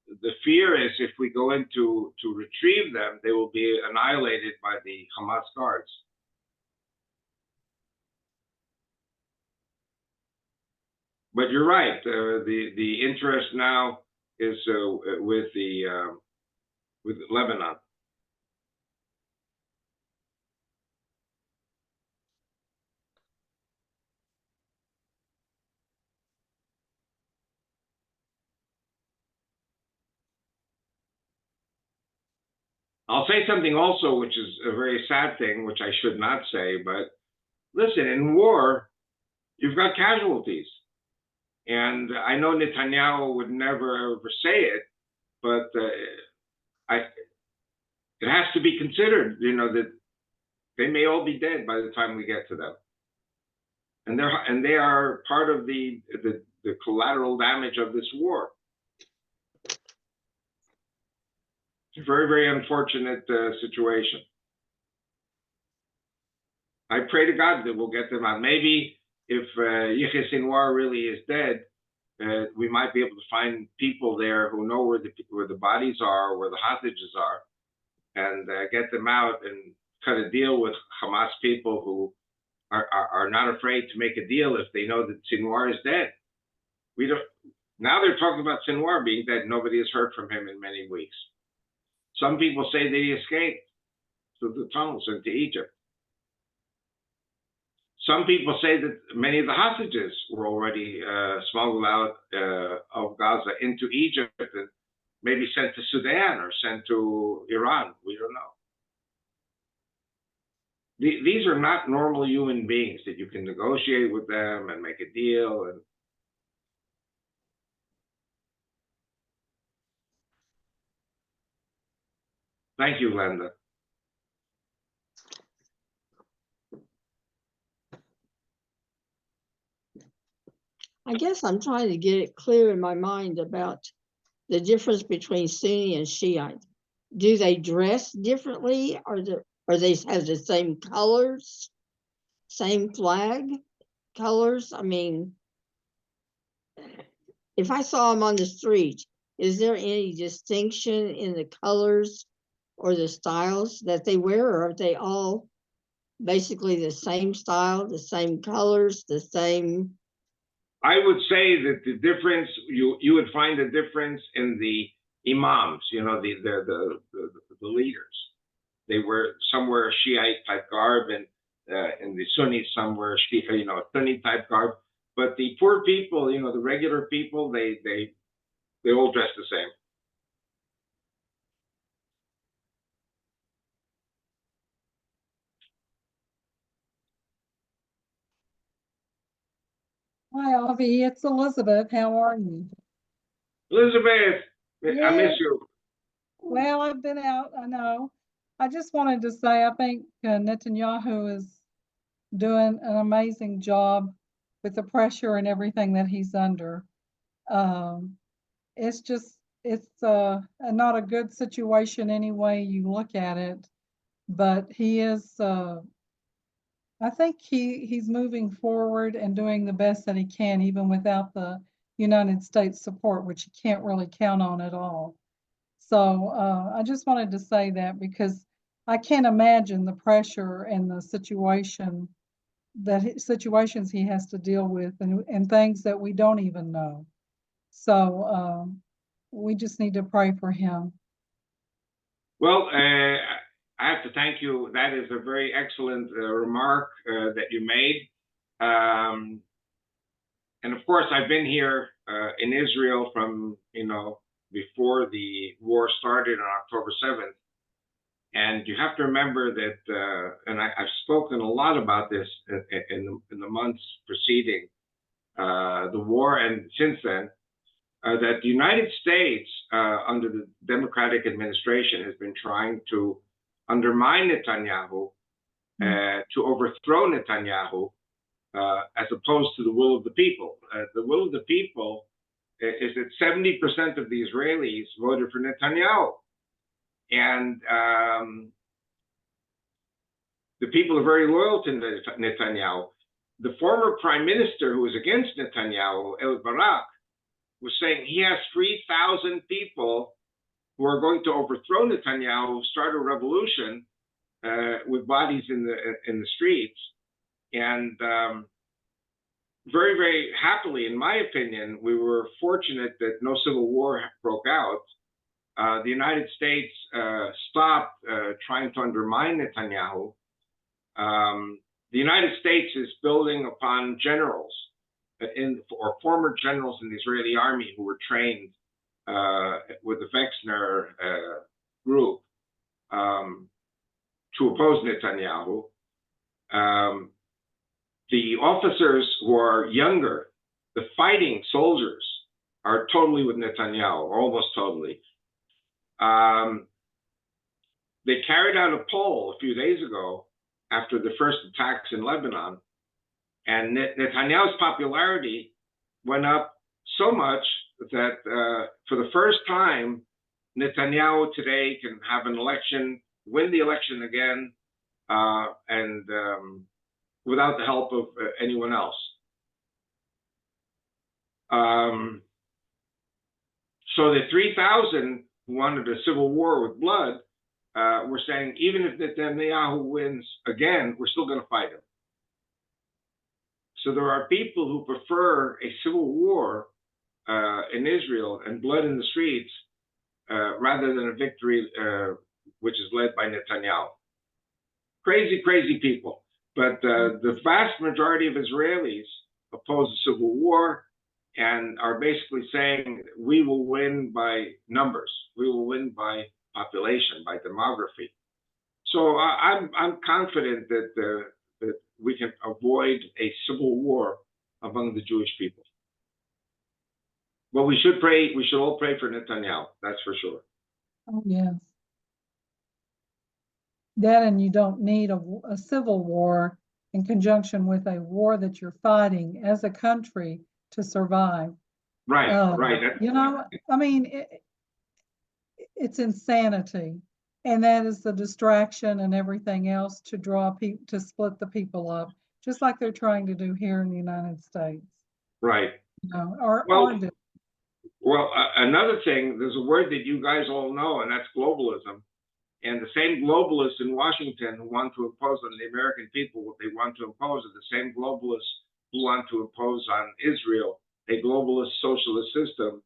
the fear is if we go in to retrieve them, they will be annihilated by the Hamas guards. But you're right. The interest now is with Lebanon. I'll say something also, which is a very sad thing, which I should not say, but listen, in war, you've got casualties. And I know Netanyahu would never ever say it, but it has to be considered, that they may all be dead by the time we get to them. And they are part of the collateral damage of this war. It's a very, very unfortunate situation. I pray to God that we'll get them out. Maybe if Yahya Sinwar really is dead, we might be able to find people there who know where the bodies are, where the hostages are, and get them out and cut a deal with Hamas people who are not afraid to make a deal if they know that Sinwar is dead. Now they're talking about Sinwar being dead. Nobody has heard from him in many weeks. Some people say that he escaped through the tunnels into Egypt. Some people say that many of the hostages were already smuggled out of Gaza into Egypt and maybe sent to Sudan or sent to Iran. We don't know. These are not normal human beings that you can negotiate with them and make a deal. And thank you, Glenda. I guess I'm trying to get it clear in my mind about the difference between Sunni and Shiite. Do they dress differently, or they have the same colors, same flag colors? I mean, if I saw them on the street, is there any distinction in the colors or the styles that they wear, or are they all basically the same style, the same colors, the same? I would say that the difference, you would find a difference in the imams, the leaders. They some wear Shiite type garb, and the Sunnis some wear Sunni type garb. But the poor people, the regular people, they all dress the same. Hi, Avi. It's Elizabeth. How are you? Elizabeth, I Yeah. miss you. Well, I've been out, I know. I just wanted to say I think Netanyahu is doing an amazing job with the pressure and everything that he's under. It's not a good situation any way you look at it, but he is I think he's moving forward and doing the best that he can, even without the United States support, which he can't really count on at all. So I just wanted to say that because I can't imagine the pressure and the situations he has to deal with, and things that we don't even know. So we just need to pray for him. Well, I have to thank you. That is a very excellent remark that you made. And of course, I've been here in Israel from, before the war started on October 7th. And you have to remember that, and I've spoken a lot about this in the months preceding the war and since then, that the United States, under the Democratic administration, has been trying to undermine Netanyahu, to overthrow Netanyahu, as opposed to the will of the people. The will of the people is that 70% of the Israelis voted for Netanyahu. And the people are very loyal to Netanyahu. The former prime minister who was against Netanyahu, Ehud Barak, was saying he has 3,000 people who are going to overthrow Netanyahu, start a revolution with bodies in the streets, and very, very happily, in my opinion, we were fortunate that no civil war broke out. The United States stopped trying to undermine Netanyahu. The United States is building upon generals or former generals in the Israeli army who were trained with the Wexner group to oppose Netanyahu. The officers who are younger, the fighting soldiers, are totally with Netanyahu, almost totally. They carried out a poll a few days ago after the first attacks in Lebanon, and Netanyahu's popularity went up so much that for the first time, Netanyahu today can have an election, win the election again, and without the help of anyone else. So the 3,000 who wanted a civil war with blood were saying, even if Netanyahu wins again, we're still going to fight him. So there are people who prefer a civil war in Israel and blood in the streets rather than a victory which is led by Netanyahu. Crazy, crazy people. But the vast majority of Israelis oppose a civil war and are basically saying we will win by numbers. We will win by population, by demography. So I'm confident that that we can avoid a civil war among the Jewish people. But we should pray. We should all pray for Netanyahu. That's for sure. Oh, yes. That, and you don't need a civil war in conjunction with a war that you're fighting as a country to survive. Right, right. You know, I mean, it's insanity. And that is the distraction and everything else to draw people, to split the people up, just like they're trying to do here in the United States. Right. You know, Well, another thing, there's a word that you guys all know, and that's globalism. And the same globalists in Washington who want to impose on the American people what they want to impose are the same globalists who want to impose on Israel a globalist socialist system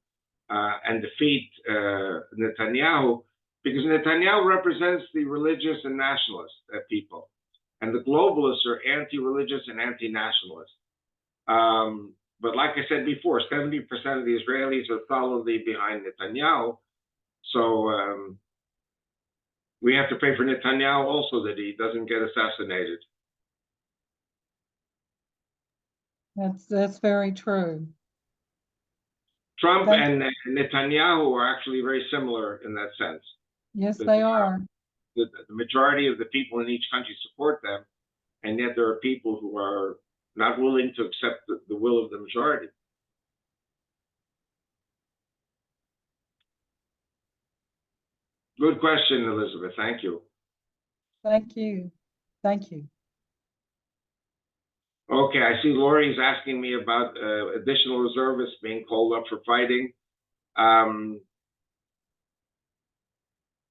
and defeat Netanyahu, because Netanyahu represents the religious and nationalist people. And the globalists are anti-religious and anti-nationalist. But like I said before, 70% of the Israelis are solidly behind Netanyahu. So we have to pray for Netanyahu also that he doesn't get assassinated. that's very true. Trump and Netanyahu are actually very similar in that sense. Yes, they are. The majority of the people in each country support them, and yet there are people who are not willing to accept the will of the majority. Good question, Elizabeth. Thank you. Thank you. Thank you. Okay, I see Lori's asking me about additional reservists being called up for fighting.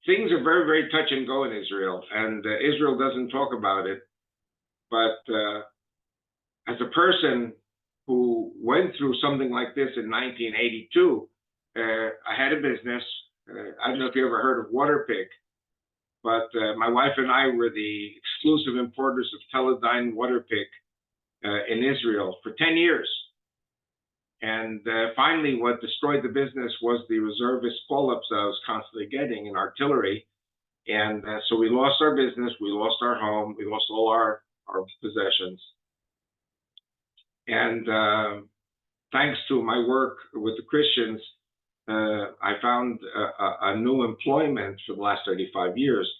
Things are very, very touch and go in Israel, and Israel doesn't talk about it. But as a person who went through something like this in 1982, I had a business. I don't know if you ever heard of Waterpik, but my wife and I were the exclusive importers of Teledyne Waterpik in Israel for 10 years. And finally, what destroyed the business was the reservist call-ups I was constantly getting in artillery. And so we lost our business, we lost our home, we lost all our possessions. And thanks to my work with the Christians, I found a new employment for the last 35 years.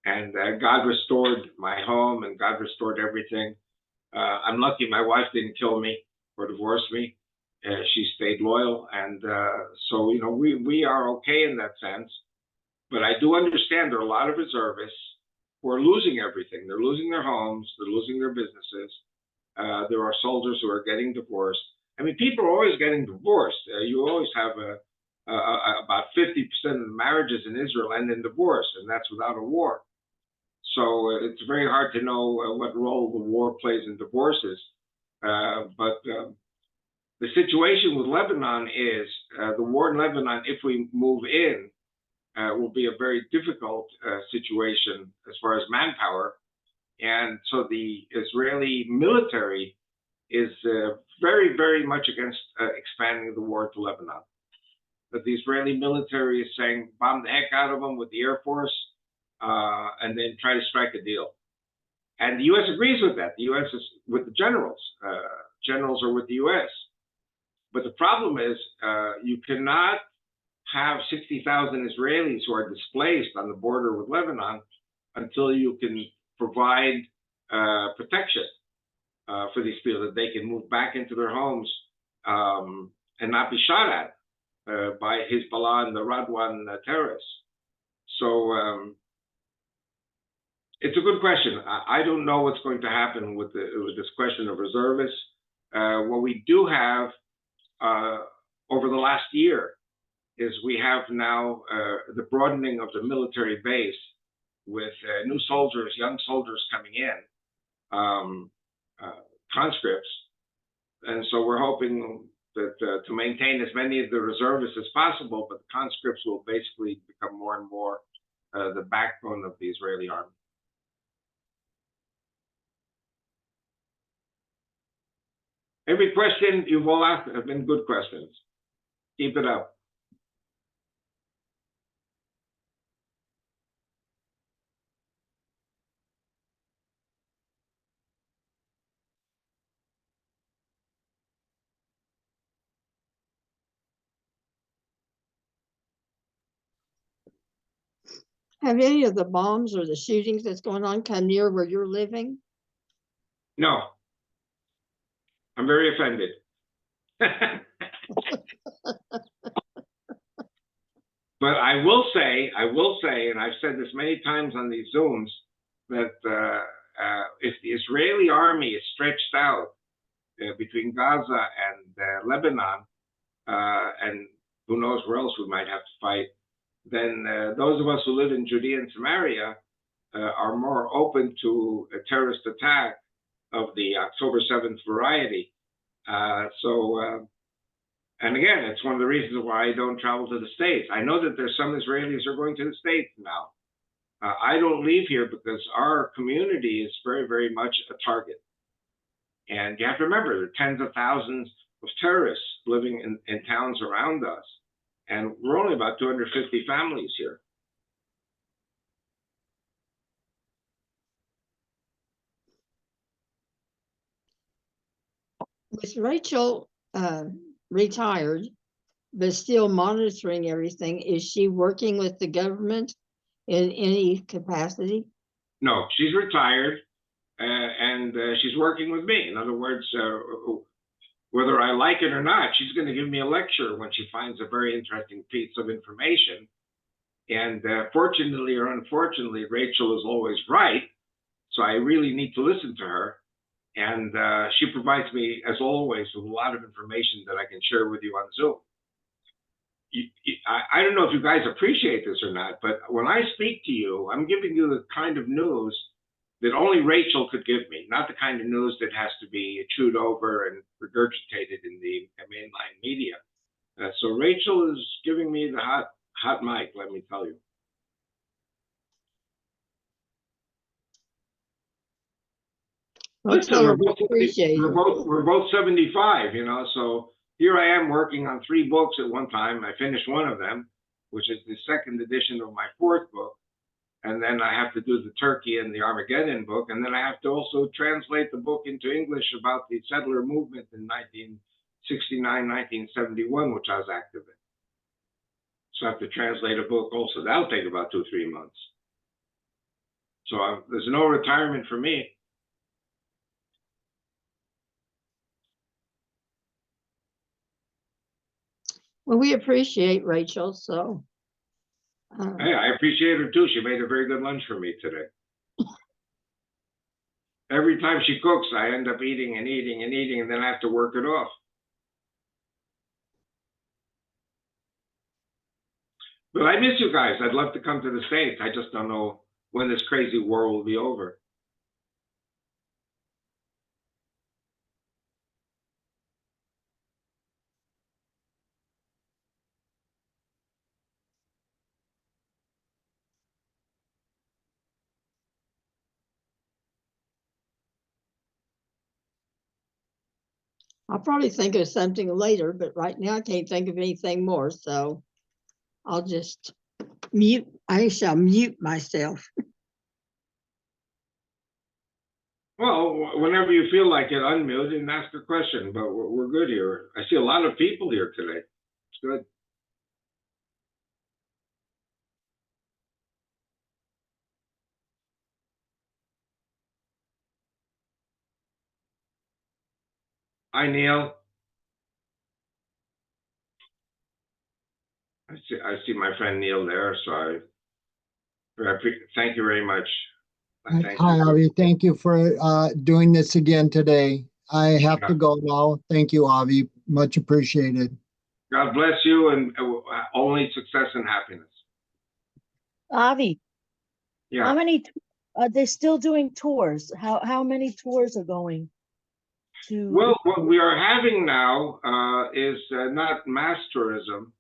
And God restored my home and God restored everything. I'm lucky my wife didn't kill me or divorce me. She stayed loyal. And so, you know, we are okay in that sense. But I do understand there are a lot of reservists who are losing everything. They're losing their homes. They're losing their businesses. There are soldiers who are getting divorced. I mean, people are always getting divorced. You always have about 50% of the marriages in Israel end in divorce, and that's without a war. So it's very hard to know what role the war plays in divorces. But the situation with Lebanon is the war in Lebanon, if we move in, will be a very difficult situation as far as manpower. And so the Israeli military is very, very much against expanding the war to Lebanon. But the Israeli military is saying, bomb the heck out of them with the Air Force, and then try to strike a deal. And the U.S. agrees with that. The U.S. is with the generals. Generals are with the U.S. But the problem is you cannot have 60,000 Israelis who are displaced on the border with Lebanon until you can provide protection for these people, that they can move back into their homes and not be shot at by Hezbollah and the Radwan terrorists. So it's a good question. I don't know what's going to happen with this question of reservists. What we do have over the last year is we have now the broadening of the military base with new soldiers, young soldiers coming in, conscripts. And so we're hoping that to maintain as many of the reservists as possible, but the conscripts will basically become more and more the backbone of the Israeli army. Every question you've all asked have been good questions. Keep it up. Have any of the bombs or the shootings that's going on come near where you're living? No. I'm very offended. But I will say, and I've said this many times on these Zooms, that if the Israeli army is stretched out between Gaza and Lebanon, and who knows where else we might have to fight, then those of us who live in Judea and Samaria are more open to a terrorist attack of the October 7th variety. And again, it's one of the reasons why I don't travel to the States. I know that there's some Israelis who are going to the States now. I don't leave here because our community is very, very much a target. And you have to remember, there are tens of thousands of terrorists living in towns around us. And we're only about 250 families here. With Rachel retired, but still monitoring everything, is she working with the government in any capacity? No, she's retired, and she's working with me. In other words, whether I like it or not, she's going to give me a lecture when she finds a very interesting piece of information. And fortunately or unfortunately, Rachel is always right. So I really need to listen to her. And she provides me, as always, with a lot of information that I can share with you on Zoom. I don't know if you guys appreciate this or not, but when I speak to you, I'm giving you the kind of news that only Rachel could give me, not the kind of news that has to be chewed over and regurgitated in the mainline media. So Rachel is giving me the hot mic, let me tell you. Listen, we're both 75, you know, so here I am working on 3 books at one time. I finished one of them, which is the 2nd edition of my 4th book. And then I have to do the Turkey and the Armageddon book. And then I have to also translate the book into English about the settler movement in 1969, 1971, which I was active in. So I have to translate a book also. That'll take about 2-3 months. So there's no retirement for me. Well, we appreciate Rachel, so. Hey, I appreciate her too. She made a very good lunch for me today. Every time she cooks, I end up eating and eating and eating, and then I have to work it off. But I miss you guys. I'd love to come to the States. I just don't know when this crazy war will be over. I'll probably think of something later, but right now I can't think of anything more, so I'll just I shall mute myself. Well, whenever you feel like it, unmute and ask a question. But we're good here. I see a lot of people here today. It's good. Hi, Neil. I see my friend Neil there, so thank you very much. Thank Hi, you. Avi. Thank you for doing this again today. I have to Yeah. go now. Thank you, Avi. Much appreciated. God bless you, and only success and happiness. Avi, how Yeah. many, are they still doing tours? How many tours are going to? Well, what we are having now is not mass tourism.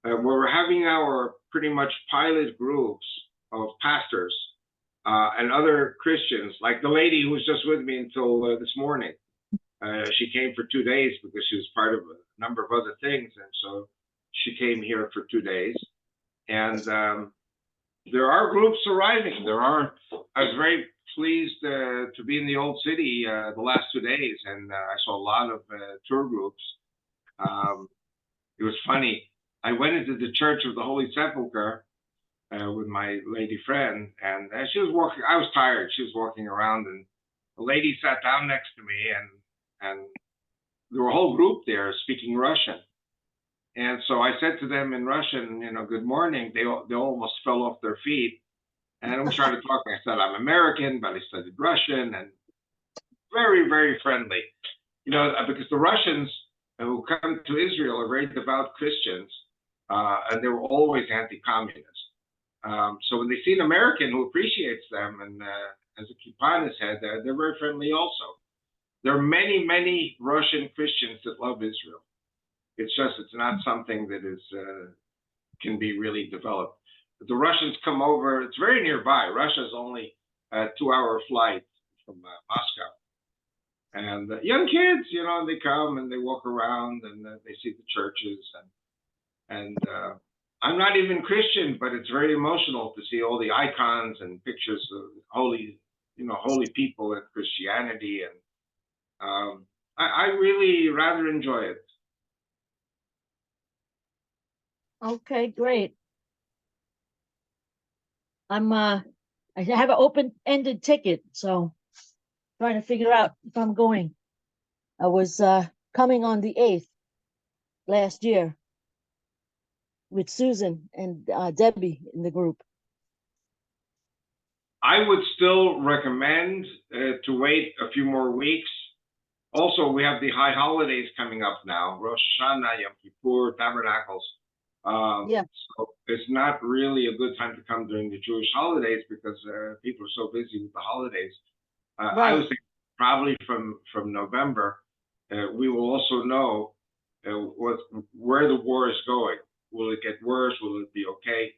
What we're having now are pretty much pilot groups of pastors and other Christians, like the lady who was just with me until this morning. She came for 2 days because she was part of a number of other things, and so she came here for 2 days. And there are groups arriving. I was very pleased to be in the old city the last 2 days, and I saw a lot of tour groups. It was funny. I went into the Church of the Holy Sepulchre with my lady friend, and she was walking. I was tired. She was walking around, and a lady sat down next to me, and there were a whole group there speaking Russian. And so I said to them in Russian, good morning. They almost fell off their feet. And then we started talking. I said, I'm American, but I studied Russian, and very, very friendly. Because the Russians who come to Israel are very devout Christians, and they were always anti-communist. So when they see an American who appreciates them and has a kippah on his head, they're very friendly also. There are many, many Russian Christians that love Israel. It's not something that can be really developed. But the Russians come over. It's very nearby. Russia's only a 2-hour flight from Moscow. And young kids, they come and they walk around and they see the churches. And I'm not even Christian, but it's very emotional to see all the icons and pictures of holy people in Christianity. And I really rather enjoy it. Okay, great. I have an open-ended ticket, so trying to figure out if I'm going. I was coming on the 8th last year with Susan and Debbie in the group. I would still recommend to wait a few more weeks. Also, we have the high holidays coming up now: Rosh Hashanah, Yom Kippur, Tabernacles. Yeah. So it's not really a good time to come during the Jewish holidays because people are so busy with the holidays. I Right. would say probably from November, we will also know where the war is going. Will it get worse? Will it be okay?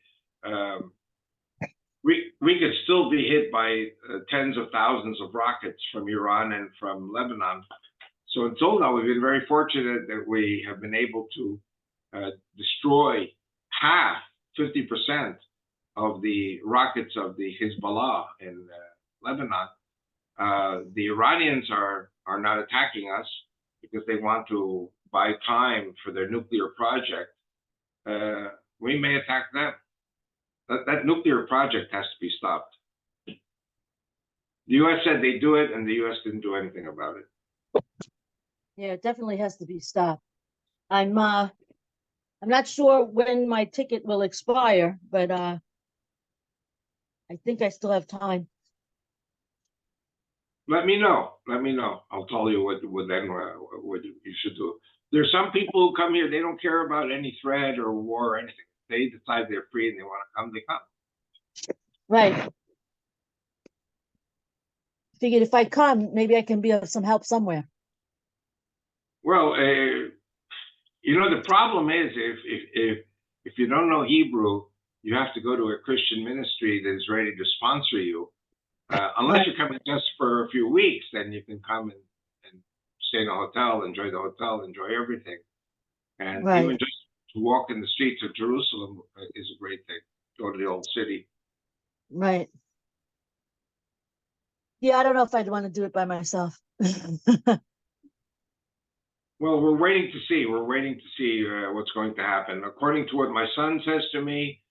We could still be hit by tens of thousands of rockets from Iran and from Lebanon. So until now, we've been very fortunate that we have been able to destroy 50% of the rockets of the Hezbollah in Lebanon. The Iranians are not attacking us because they want to buy time for their nuclear project. We may attack them. That nuclear project has to be stopped. The U.S. said they'd do it, and the U.S. didn't do anything about it. Yeah, it definitely has to be stopped. I'm not sure when my ticket will expire, but I think I still have time. Let me know. I'll tell you what you should do. There's some people who come here, they don't care about any threat or war or anything. they decide they're free and they want to come, they come. Right. Figured if I come, maybe I can be of some help somewhere. Well, the problem is if you don't know Hebrew, you have to go to a Christian ministry that is ready to sponsor you. Unless Right. you're coming just for a few weeks, then you can come and stay in a hotel, enjoy the hotel, enjoy everything. And Right. even just to walk in the streets of Jerusalem is a great thing. Go to the old city. Right. Yeah, I don't know if I'd want to do it by myself. Well, we're waiting to see. We're waiting to see what's going to happen. According to what my son says to me,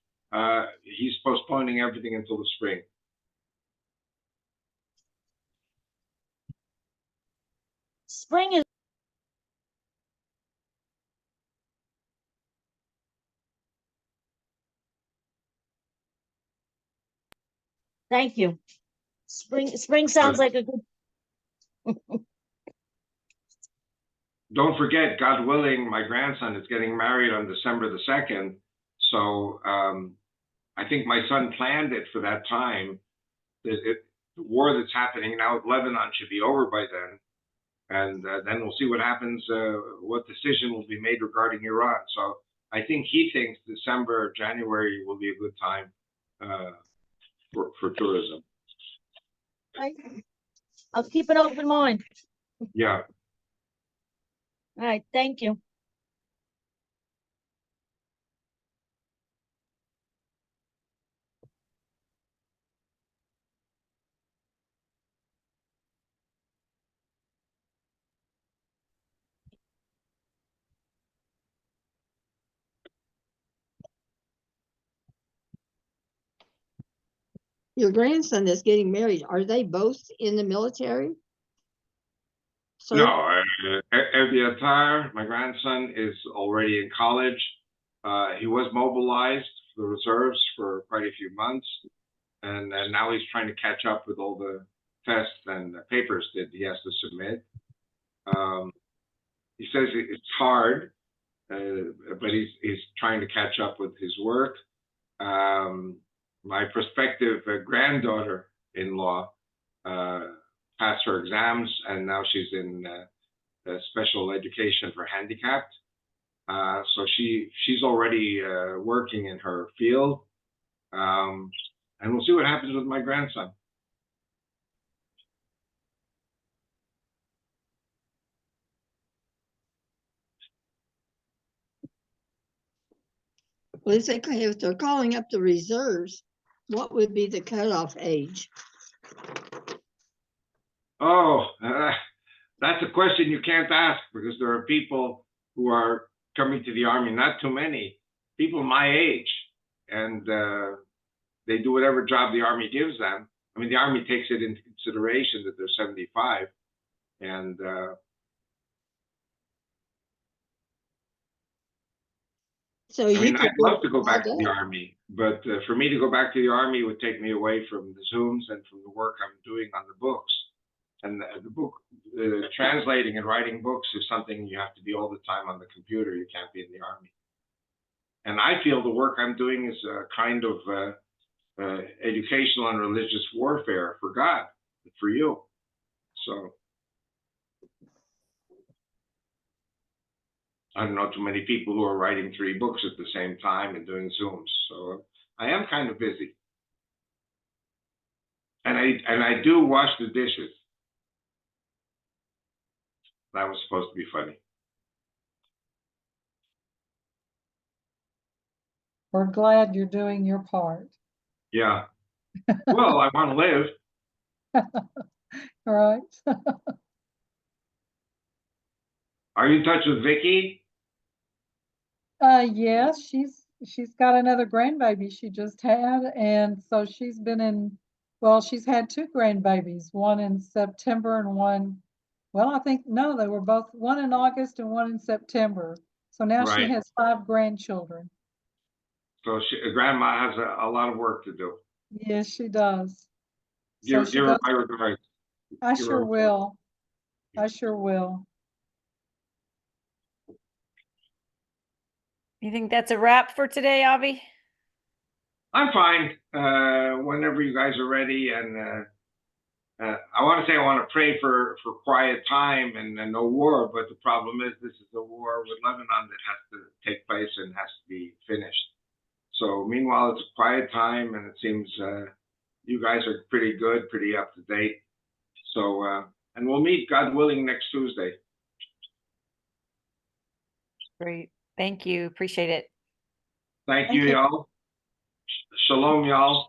he's postponing everything until the spring. Spring is thank you. Spring sounds like a good Don't forget, God willing, my grandson is getting married on December the 2nd. So I think my son planned it for that time. The war that's happening now with Lebanon should be over by then. And then we'll see what happens, what decision will be made regarding Iran. So I think he thinks December, January will be a good time for tourism. I'll keep an open mind. Yeah. All right, thank you. Your grandson that's getting married, are they both in the military? No, Sir? Eviatar, my grandson, is already in college. He was mobilized for the reserves for quite a few months. And now he's trying to catch up with all the tests and papers that he has to submit. He says it's hard, but he's trying to catch up with his work. My prospective granddaughter-in-law passed her exams, and now she's in special education for handicapped. So she's already working in her field, and we'll see what happens with my grandson. Well, if they're calling up the reserves, what would be the cutoff age? Oh, that's a question you can't ask, because there are people who are coming to the Army, not too many, people my age, and they do whatever job the Army gives them. I mean, the Army takes it into consideration that they're 75, and So I mean, could I'd love to go all back to the day. Army, but for me to go back to the Army would take me away from the Zooms and from the work I'm doing on the books. And the book, translating and writing books is something you have to be all the time on the computer. You can't be in the Army. And I feel the work I'm doing is a kind of educational and religious warfare for God, for you. So I don't know too many people who are writing 3 books at the same time and doing Zooms. So I am kind of busy. And I do wash the dishes. That was supposed to be funny. We're glad you're doing your part. Yeah. Well, I want to live. All right. Are you in touch with Vicky? Yes, she's got another grandbaby she just had, and so she's been in, well, she's had 2 grandbabies, one in September and one, well, I think, no, they were both, one in August and one in September. So now she Right. has 5 grandchildren. So grandma has a lot of work to do. Yes, she does. So Give, she give her goes, my regards. I Give sure her- will. I sure will. You think that's a wrap for today, Avi? I'm fine, whenever you guys are ready, and I want to say I want to pray for quiet time and no war, but the problem is this is a war with Lebanon that has to take place and has to be finished. So meanwhile, it's a quiet time, and it seems you guys are pretty good, pretty up to date. So, and we'll meet, God willing, next Tuesday. Great. Thank you. Appreciate it. Thank Thank you, you. y'all. Shalom, y'all.